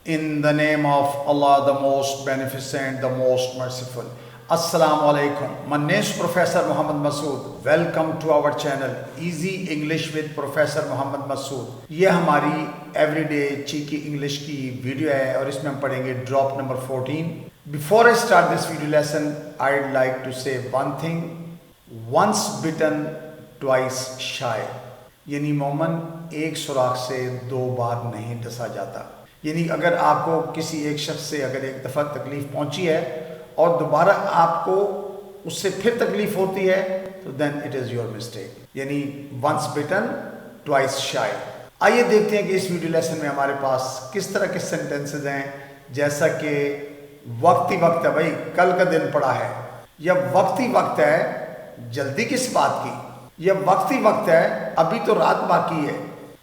In the name of Allah, the most beneficent, the most merciful. Assalamu alaikum. My name is Professor Muhammad Masood. Welcome to our channel Easy English with Professor Muhammad Masood. ये हमारी everyday cheeky English की video है और इसमें हम पढ़ेंगे drop number 14. Before I start this video lesson, I'd like to say one thing. Once bitten, twice shy. यानी मोमन एक सुराख से दो बार नहीं डसा जाता। यानी अगर आपको किसी एक शख्स से अगर एक दफ़ा तकलीफ़ पहुंची है और दोबारा आपको उससे फिर तकलीफ़ होती है तो then it is your mistake. यानी वंस बिटन ट्वाइस शाय। आइए देखते हैं कि इस वीडियो लेसन में हमारे पास किस तरह के सेंटेंसेस हैं। जैसा कि वक्त ही वक्त है, भाई कल का दिन पड़ा है, या वक्त ही वक्त है, जल्दी किस बात की, या वक्त ही वक्त है, अभी तो रात बाकी है,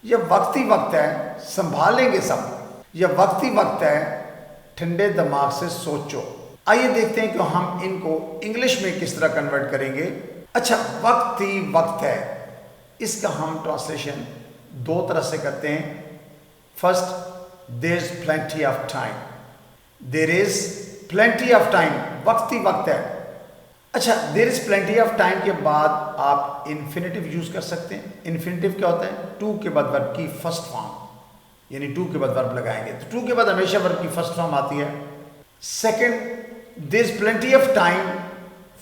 या वक्त ही वक्त है, संभाल लेंगे सब, या वक्त ही वक्त है, ठंडे दिमाग से सोचो। आइए देखते हैं कि हम इनको इंग्लिश में किस तरह कन्वर्ट करेंगे। अच्छा, वक्त ही वक्त है, इसका हम ट्रांसलेशन दो तरह से करते हैं। First, there is plenty of time. There is plenty of time, वक्त ही वक्त है। अच्छा, there is plenty of time के बाद आप इन्फिनेटिव यूज कर सकते हैं। इन्फिनेटिव क्या होता है? टू के बाद वर्ब की फर्स्ट फॉर्म, यानी टू के बाद वर्ब लगाएंगे तो टू के बाद हमेशा वर्ब की फर्स्ट फॉर्म आती है। Second, there is plenty of time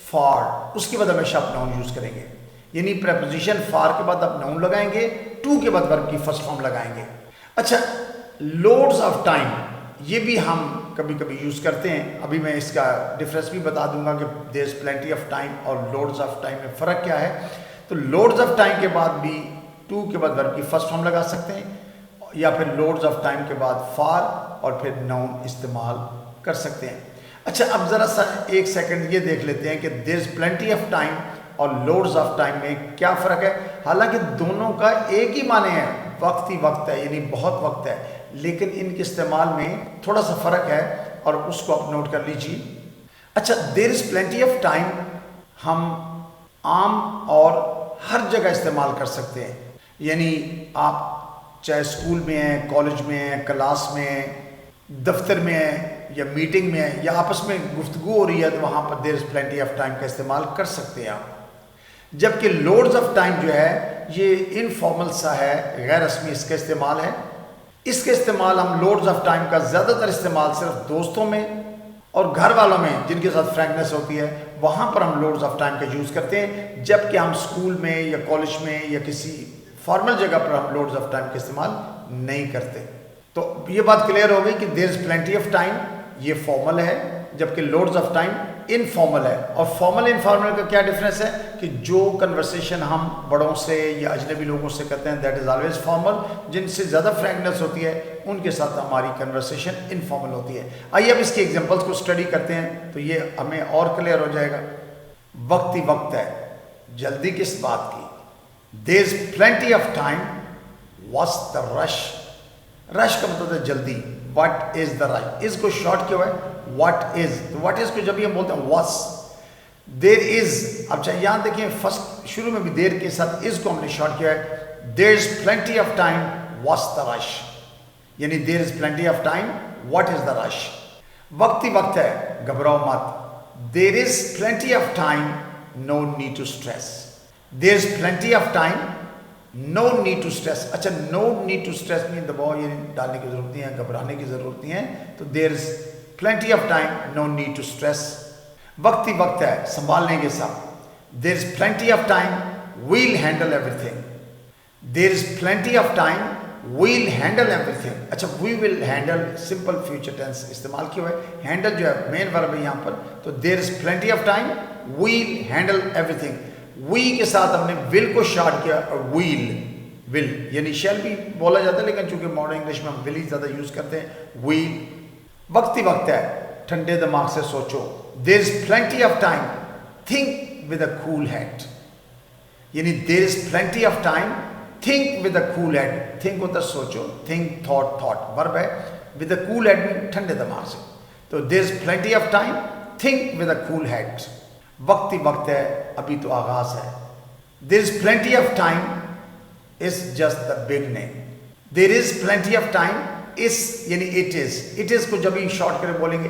for, उसके बाद हमेशा आप नाउन यूज करेंगे। यानी प्रेपोजिशन फॉर के बाद आप नाउन लगाएंगे, टू के बाद वर्ब की फर्स्ट फॉर्म लगाएंगे। अच्छा, लोड्स ऑफ टाइम, ये भी हम कभी कभी यूज करते हैं। अभी मैं इसका डिफरेंस भी बता दूंगा कि there is plenty of time और लोड्स ऑफ टाइम में फ़र्क क्या है। तो लोड्स ऑफ टाइम के बाद भी टू के बाद वर्ब की फर्स्ट फॉर्म लगा सकते हैं, या फिर लोड्स ऑफ टाइम के बाद फॉर और फिर नाउन इस्तेमाल कर सकते हैं। अच्छा, अब ज़रा सा एक सेकंड ये देख लेते हैं कि there is plenty of time और लोड्स ऑफ टाइम में क्या फ़र्क है। हालांकि दोनों का एक ही माने हैं, वक्त ही वक्त है, यानी बहुत वक्त है, लेकिन इनके इस्तेमाल में थोड़ा सा फ़र्क है और उसको आप नोट कर लीजिए। अच्छा, there is plenty of time हम आम और हर जगह इस्तेमाल कर सकते हैं। यानी आप चाहे स्कूल में है, कॉलेज में है, क्लास में है, दफ्तर में है, या मीटिंग में है, या आपस में गुफ्तगू हो रही है, तो वहाँ पर there is plenty of time का इस्तेमाल कर सकते हैं आप। जबकि लोड्स ऑफ टाइम जो है ये इनफॉर्मल सा है, गैर रस्मी इसका इस्तेमाल है। इसका इस्तेमाल हम लोड्स ऑफ टाइम का ज़्यादातर इस्तेमाल सिर्फ दोस्तों में और घर वालों में जिनके साथ फ्रैंकनेस होती है, वहाँ पर हम लोड्स ऑफ टाइम का यूज़ करते हैं। जबकि हम स्कूल में या कॉलेज में या किसी फॉर्मल जगह पर हम लोड्स ऑफ टाइम का इस्तेमाल नहीं करते। तो ये बात क्लियर हो गई कि there is plenty of time ये फॉर्मल है, जबकि लोड्स ऑफ टाइम इनफॉर्मल है। और फॉर्मल इनफॉर्मल का क्या डिफरेंस है कि जो कन्वर्सेशन हम बड़ों से या अजनबी लोगों से करते हैं दैट इज़ ऑलवेज फॉर्मल, जिनसे ज़्यादा फ्रैंकनेस होती है उनके साथ हमारी कन्वर्सेशन इनफॉर्मल होती है। आइए अब इसके एग्जांपल्स को स्टडी करते हैं तो ये हमें और क्लियर हो जाएगा। वक्त ही वक्त है, जल्दी किस बात की। There is plenty of time, what's the rush. Rush का मतलब है जल्दी। व्हाट इज द रश, इसको शॉर्ट क्यों है व्हाट इज, तो व्हाट इज को जब ये हम बोलते हैं व्हाट्स। देयर इज, अब चाहे यहाँ देखिए फर्स्ट शुरू में भी देर के साथ इज को हमने शॉर्ट किया है। There is plenty of time, what's the rush, यानी there is plenty of time, what is the rush. वक्त ही वक्त है, घबराओ मत। There is plenty of time, no need to stress. There is plenty of time, no need to stress. अच्छा, no need to stress में दबाव ये डालने की जरूरत नहीं है, घबराने की जरूरत नहीं है। तो there is plenty of time, no need to stress. वक्त ही वक्त है, संभाल लेंगे सब। There is plenty of time, we'll handle everything. There is plenty of time, we'll handle everything. अच्छा, we will handle simple future tense इस्तेमाल क्यों है, हैंडल जो है मेन वर्ब है यहाँ पर। तो there is plenty of time, we'll handle everything. We के साथ हमने विल को शॉर्ट किया और व्हील, विल यानी शैल भी बोला जाता है, लेकिन चूंकि मॉडर्न इंग्लिश में हम विल ही ज़्यादा यूज़ करते हैं, व्हील। वक्त ही वक्त है, ठंडे दिमाग से सोचो। There is plenty of time, think with a cool head, यानी there is plenty of time, think with a cool head. Think होता है सोचो, थिंक थॉट, थॉट वर्ब है, विद अ कूल हेड में ठंडे दिमाग से। तो there is plenty of time, think with a cool head. वक्त ही वक्त है, अभी तो आगाज है। There is plenty of time is just the beginning. There is plenty of time इस यानी इट इज को जब शॉर्ट करके बोलेंगे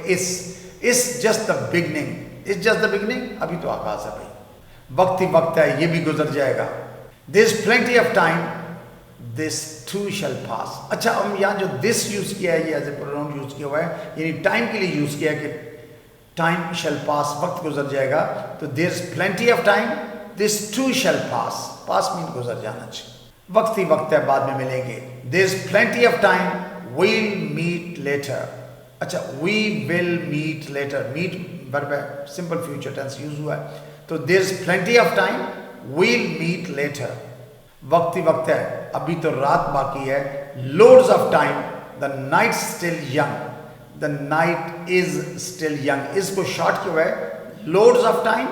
इस जस्ट द बिगनिंग, इस जस्ट द बिगनिंग, अभी तो आगाज है भाई, वक्त ही वक्त है, ये भी गुजर जाएगा। There is plenty of time, this too shall pass. अच्छा, हम यहाँ जो दिस यूज किया है, ये एज ए प्रोनाउन यूज किया हुआ है, यानी टाइम के लिए यूज किया है कि टाइम शैल पास, वक्त गुजर जाएगा। तो there is plenty of time, this too shall pass, pass mean गुजर जाना चाहिए, वक्त ही वक्त है, बाद में मिलेंगे। There is plenty of time, we'll meet later. अच्छा, we will meet later, meet verb है, सिंपल फ्यूचर टेंस यूज हुआ है। तो there is plenty of time, we'll meet later, वक्त ही वक्त है, अभी तो रात बाकी है। Loads of time, the night still young, the night is still young, इसको शॉर्ट क्यों है, loads of time,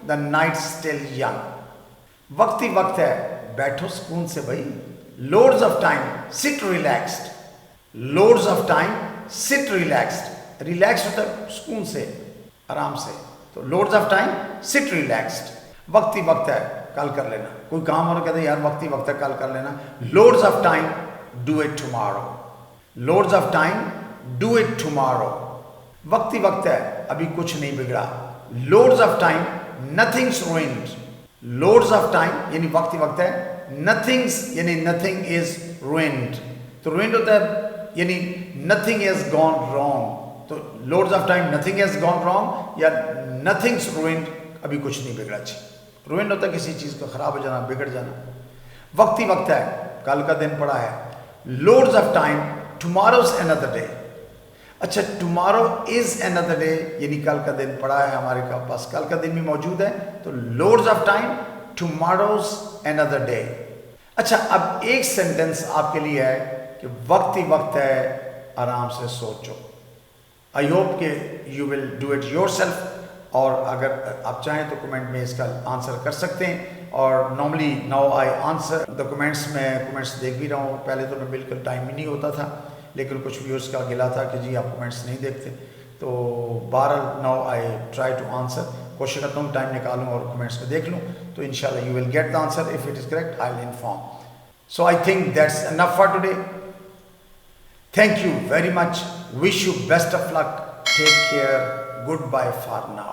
the night still young, वक्त ही वक्त है, बैठो सुकून से भाई। Loads of time, sit relaxed, loads of time, sit relaxed, relax होता है सुकून से, आराम से। तो loads of time, sit relaxed, वक्त ही वक्त है, कल कर लेना। कोई काम हो रहा कहते यार वक्त ही वक्त है, कल कर लेना। Loads of time, do it tomorrow, loads of time, do it tomorrow, वक्त ही वक्त है, अभी कुछ नहीं बिगड़ा। Loads of time, nothings ruined, loads of time यानी वक्त ही वक्त है, नथिंग्स यानी नथिंग इज रूइंड। तो रूइंड होता है यानी नथिंग इज गॉन रॉन्ग। तो loads of time, nothing is gone wrong या नथिंग्स रूइंड, अभी कुछ नहीं बिगड़ा चाहिए। रूइंड होता है किसी चीज़ का खराब हो जाना, बिगड़ जाना। वक्त ही वक्त है, कल का दिन पड़ा है। Loads of time, tomorrow's another day. अच्छा, टुमारो इज अनदर डे यानी कल का दिन पड़ा है हमारे पास, कल का दिन भी मौजूद है। तो loads of time, tomorrow's another day. अच्छा, अब एक सेंटेंस आपके लिए है कि वक्त ही वक्त है, आराम से सोचो। आई होप कि you will do it yourself, और अगर आप चाहें तो कमेंट में इसका आंसर कर सकते हैं। और normally now I answer the comments, मैं कमेंट्स देख भी रहा हूँ, पहले तो मैं बिल्कुल टाइम ही नहीं होता था, लेकिन कुछ व्यूअर्स का गिला था कि जी आप कमेंट्स नहीं देखते। तो बहरहाल now I try to answer, कोशिश करता हूँ टाइम निकालूँ और कमेंट्स में देख लूँ, तो इंशाल्लाह you will get the answer. If it is correct I will inform. So I think that's enough for today. Thank you very much. Wish you best of luck. Take care. Goodbye for now.